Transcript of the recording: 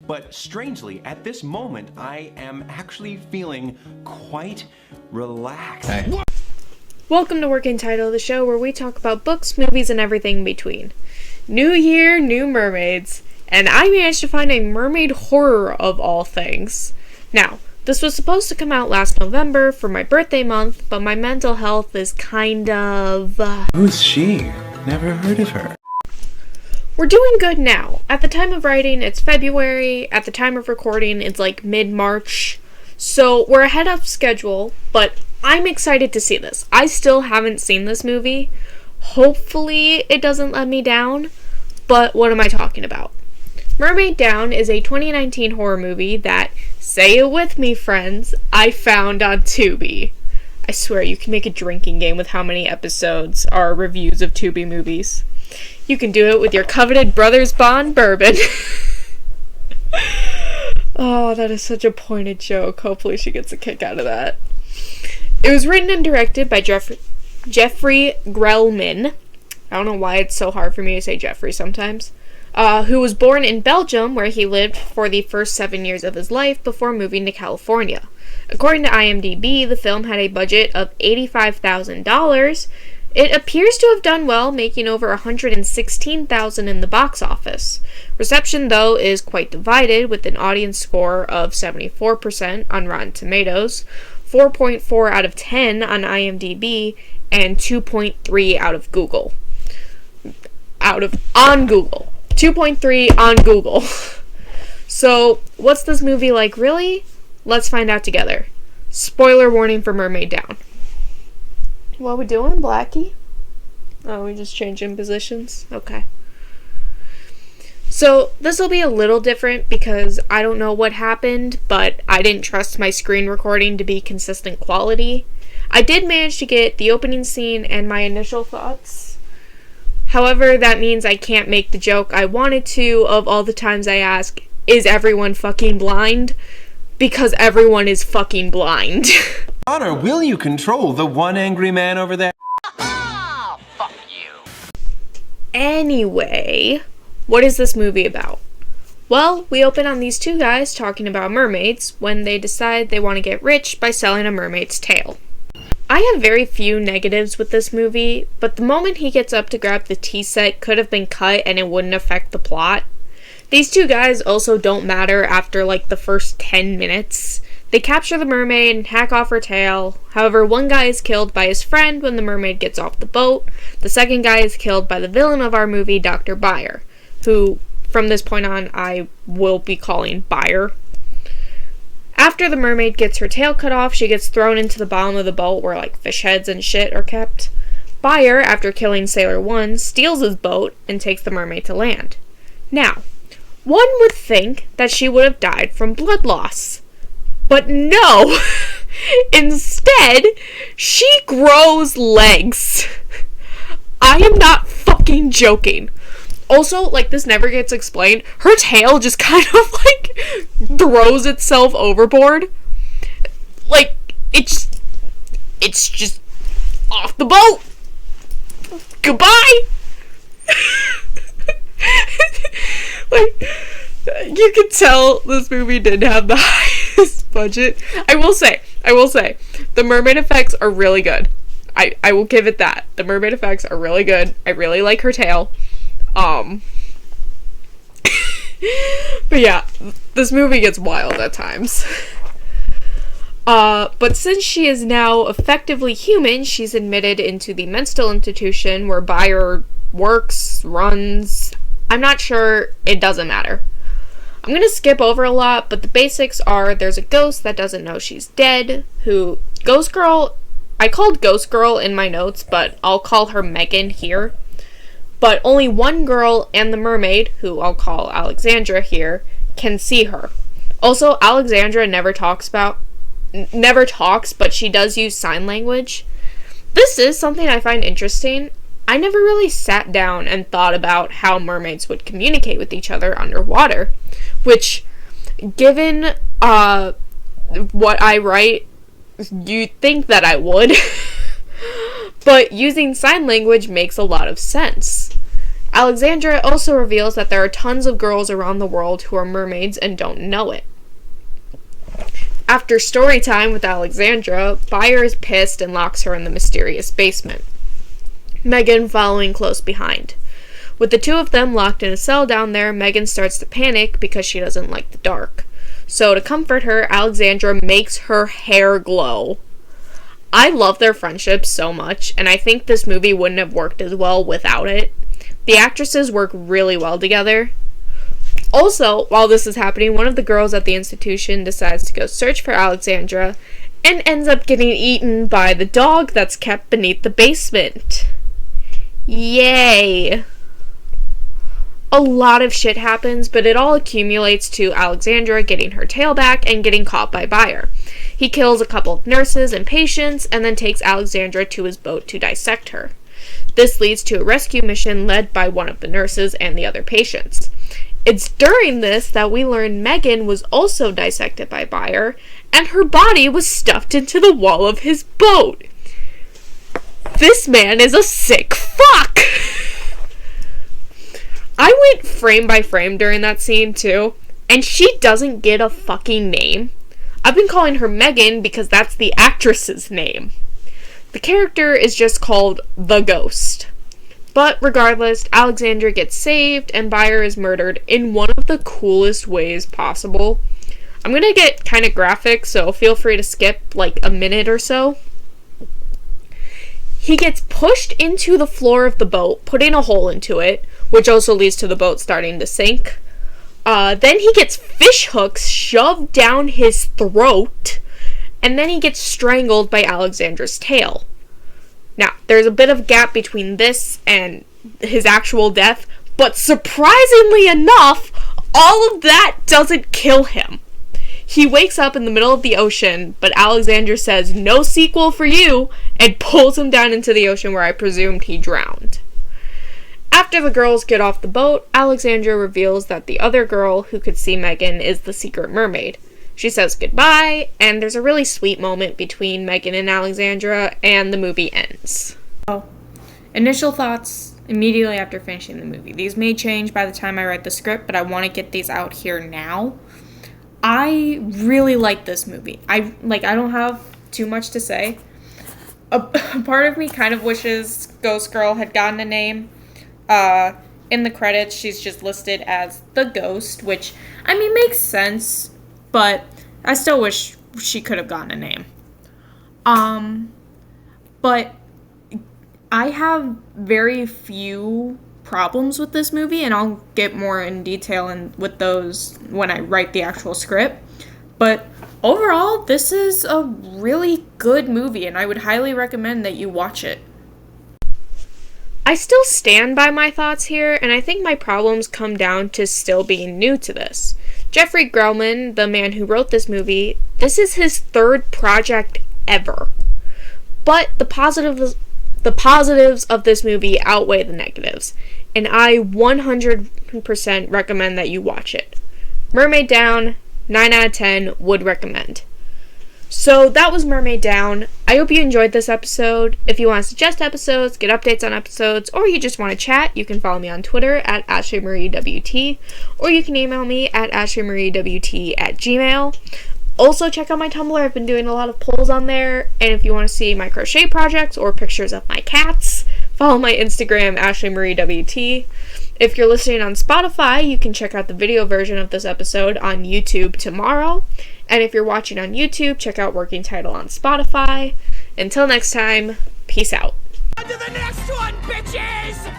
But strangely, at this moment, I am actually feeling quite relaxed. Hey. Welcome to Working Title, the show where we talk about books, movies, and everything in between. New year, new mermaids, and I managed to find a mermaid horror of all things. Now, this was supposed to come out last November for my birthday month, but my mental health is kind of... Who's she? Never heard of her. We're doing good now. At the time of writing, it's February. At the time of recording, it's like mid-March. So we're ahead of schedule, but I'm excited to see this. I still haven't seen this movie. Hopefully it doesn't let me down, but what am I talking about? Mermaid Down is a 2019 horror movie that, say it with me friends, I found on Tubi. I swear you can make a drinking game with how many episodes are reviews of Tubi movies. You can do it with your coveted Brothers Bond bourbon. Oh, that is such a pointed joke. Hopefully she gets a kick out of that. It was written and directed by Jeffrey Grellman. I don't know why it's so hard for me to say Jeffrey sometimes. Who was born in Belgium, where he lived for the first 7 years of his life before moving to California. According to IMDb, the film had a budget of $85,000. It appears to have done well, making over $116,000 in the box office. Reception, though, is quite divided, with an audience score of 74% on Rotten Tomatoes, 4.4 out of 10 on IMDb, and 2.3 out of Google. On Google. 2.3 on Google. So, what's this movie like, really? Let's find out together. Spoiler warning for Mermaid Down. What we doing, Blackie? Oh, we just changing positions? Okay. So, this will be a little different because I don't know what happened, but I didn't trust my screen recording to be consistent quality. I did manage to get the opening scene and my initial thoughts. However, that means I can't make the joke I wanted to of all the times I ask, is everyone fucking blind? Because everyone is fucking blind. Honor, will you control the one angry man over there? Fuck you. Anyway, what is this movie about? Well, we open on these two guys talking about mermaids when they decide they want to get rich by selling a mermaid's tail. I have very few negatives with this movie, but the moment he gets up to grab the tea set could have been cut and it wouldn't affect the plot. These two guys also don't matter after like the first 10 minutes. They capture the mermaid and hack off her tail. However, one guy is killed by his friend when the mermaid gets off the boat. The second guy is killed by the villain of our movie, Dr. Byer, who, from this point on, I will be calling Byer. After the mermaid gets her tail cut off, she gets thrown into the bottom of the boat where, like, fish heads and shit are kept. Byer, after killing Sailor 1, steals his boat and takes the mermaid to land. Now, one would think that she would have died from blood loss. But no! Instead, she grows legs. I am not fucking joking. Also, like, this never gets explained. Her tail just kind of, like, throws itself overboard. Like, it's just off the boat. Goodbye! Like, you can tell this movie didn't have the highest budget. I will say, the mermaid effects are really good. I will give it that. The mermaid effects are really good. I really like her tail. But yeah, this movie gets wild at times. But since she is now effectively human, she's admitted into the mental institution where Byer works, runs. I'm not sure, it doesn't matter. I'm gonna skip over a lot, but the basics are there's a ghost that doesn't know she's dead, who, Ghost Girl, I called Ghost Girl in my notes, but I'll call her Megan here. But only one girl and the mermaid, who I'll call Alexandra here, can see her. Also, Alexandra never talks, but she does use sign language. This is something I find interesting. I never really sat down and thought about how mermaids would communicate with each other underwater, which, given what I write, you'd think that I would. But using sign language makes a lot of sense. Alexandra also reveals that there are tons of girls around the world who are mermaids and don't know it. After story time with Alexandra, Bayer is pissed and locks her in the mysterious basement, Megan following close behind. With the two of them locked in a cell down there, Megan starts to panic because she doesn't like the dark. So to comfort her, Alexandra makes her hair glow. I love their friendship so much, and I think this movie wouldn't have worked as well without it. The actresses work really well together. Also, while this is happening, one of the girls at the institution decides to go search for Alexandra and ends up getting eaten by the dog that's kept beneath the basement. Yay! A lot of shit happens, but it all accumulates to Alexandra getting her tail back and getting caught by Bayer. He kills a couple of nurses and patients and then takes Alexandra to his boat to dissect her. This leads to a rescue mission led by one of the nurses and the other patients. It's during this that we learn Megan was also dissected by Bayer, and her body was stuffed into the wall of his boat. This man is a sick fuck! I went frame by frame during that scene too, and she doesn't get a fucking name. I've been calling her Megan because that's the actress's name. The character is just called The Ghost. But regardless, Alexandra gets saved and Bayer is murdered in one of the coolest ways possible. I'm gonna get kind of graphic, so feel free to skip like a minute or so. He gets pushed into the floor of the boat, putting a hole into it, which also leads to the boat starting to sink. Then he gets fish hooks shoved down his throat, and then he gets strangled by Alexandra's tail. Now, there's a bit of gap between this and his actual death, but surprisingly enough, all of that doesn't kill him. He wakes up in the middle of the ocean, but Alexandra says, "No sequel for you," and pulls him down into the ocean where I presumed he drowned. After the girls get off the boat, Alexandra reveals that the other girl who could see Megan is the secret mermaid. She says goodbye, and there's a really sweet moment between Megan and Alexandra, and the movie ends. Initial thoughts immediately after finishing the movie. These may change by the time I write the script, but I want to get these out here now. I really like this movie. I don't have too much to say. A part of me kind of wishes Ghost Girl had gotten a name. In the credits, she's just listed as The Ghost, which, I mean, makes sense, but I still wish she could have gotten a name. But I have very few problems with this movie, and I'll get more in detail with those when I write the actual script. But overall, this is a really good movie, and I would highly recommend that you watch it. I still stand by my thoughts here, and I think my problems come down to still being new to this. Jeffrey Grellman, the man who wrote this movie, this is his third project ever. But the positives of this movie outweigh the negatives, and I 100% recommend that you watch it. Mermaid Down, 9 out of 10, would recommend. So that was Mermaid Down. I hope you enjoyed this episode. If you want to suggest episodes, get updates on episodes, or you just want to chat, you can follow me on Twitter at ashleymariewt, or you can email me at ashleymariewt@gmail.com. Also, check out my Tumblr. I've been doing a lot of polls on there, and if you want to see my crochet projects or pictures of my cats, follow my Instagram, ashleymariewt. If you're listening on Spotify, you can check out the video version of this episode on YouTube tomorrow. And if you're watching on YouTube, check out Working Title on Spotify. Until next time, peace out. On to the next one, bitches!